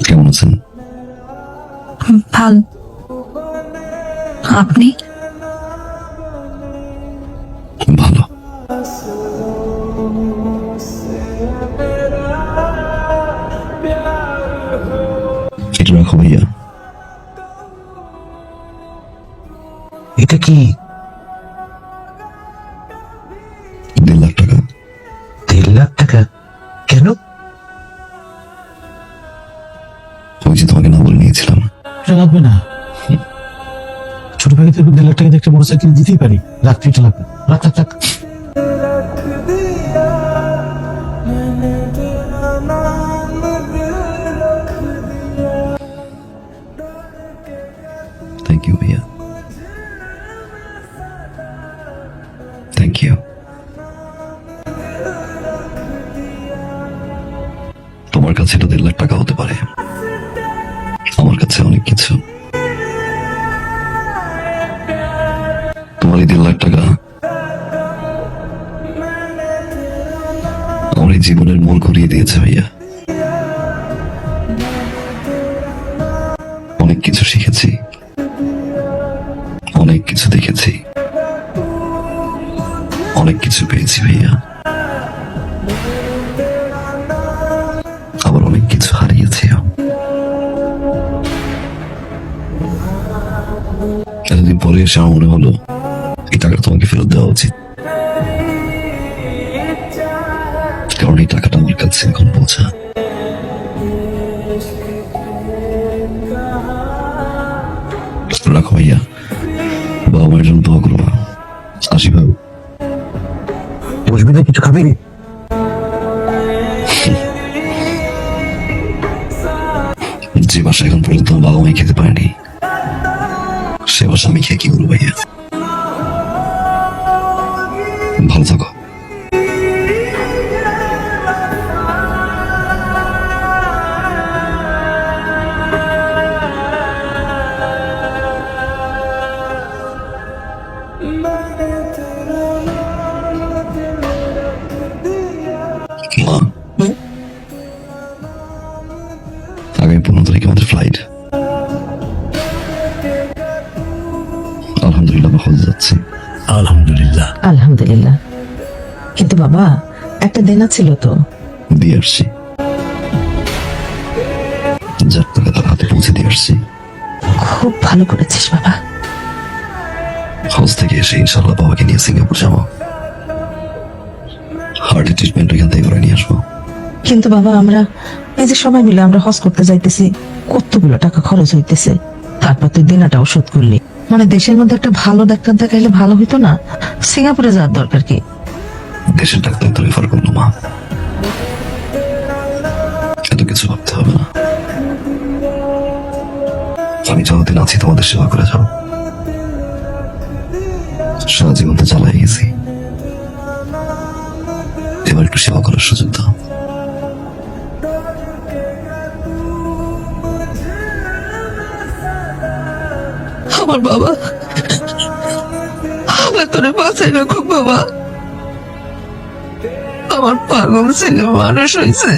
কেমন আছেন? ভালো। আপনি? ভালো। এটা রাখো ভাইয়া। এটা কি? 1.5 লাখ টাকা। 1.5 লাখ টাকা? কেন? ওই যে তোমাকে না বলে নিয়েছিলাম। লাগবে না। ছোট ভাইকে 1.5 লাখ টাকা দিয়ে একটা মোটরসাইকেল দিতেই পারি। রাখ, এটা লাগবে। রাখ রাখ রাখ। থ্যাংক ইউ ভাইয়া, থ্যাংক ইউ। তোমার কাছে এটা 1.5 লাখ টাকা হতে পারে, আমার কাছে অনেক কিছু। তোমার এই 1.5 লাখ টাকা আমার এই জীবনের মোড় ঘুরিয়ে দিয়েছে ভাইয়া। অনেক কিছু শিখেছি, অনেক কিছু দেখেছি, অনেক কিছু পেয়েছি ভাইয়া। আবার অনেক কিছু হারিয়েছি। এতদিন পরে এসে আমার মনে হলো এই টাকাটা তোমাকে ফেরত দেওয়া উচিত, কারণ এই টাকাটা আমার কাছে এখন পৌঁছা। রাখো ভাইয়া, বাবা মায়ের জন্য দোয়া করবা। আসি ভাবু। বসবি না, কিছু খাবি? যে বাসা এখন পর্যন্ত বাবা মাই খেতে পারেনি, সে বাসা আমি খেয়ে কি করবো ভাইয়া। ভালো থাকো। মা, আগামী 15 তারিখে আমাদের ফ্লাইট। আলহামদুলিল্লাহ আমরা হজ যাচ্ছি। আলহামদুলিল্লাহ। আলহামদুলিল্লাহ। কিন্তু বাবা, একটা দেনা ছিল তো। দিয়ে আসছি, যার টাকা তার হাতে পৌঁছে দিয়ে আসছি। খুব ভালো করেছিস বাবা। হজ থেকে এসে ইনশাল্লাহ বাবাকে নিয়ে সিঙ্গাপুর যাবো। হার্টের ট্রিটমেন্ট এখান থেকে করে নিয়ে আসবো। কিন্তু বাবা, আমরা এই যে সবাই মিলে আমরা হজ করতে যাইতেছি, কতগুলো টাকা খরচ হইতেছে, তারপর তুই দেনাটাও শোধ করলি। মানে দেশের মধ্যে একটা ভালো ডাক্তার দেখাইলে ভালো হইতো না? সিঙ্গাপুরে যাওয়ার দরকার কি? দেশের ডাক্তার তো রেফার করলো মা, এত কিছু ভাবতে হবে না। আমি যতদিন আছি তোমাদের সেবা করে যাও। সারা জীবন তো চালাই গেছি, এবার একটু সেবা করার সুযোগ দাও। আমার বাবা, আমার তোরে বাঁচাই রাখো বাবা। আমার পাগল ছেলে মানুষ হয়েছে।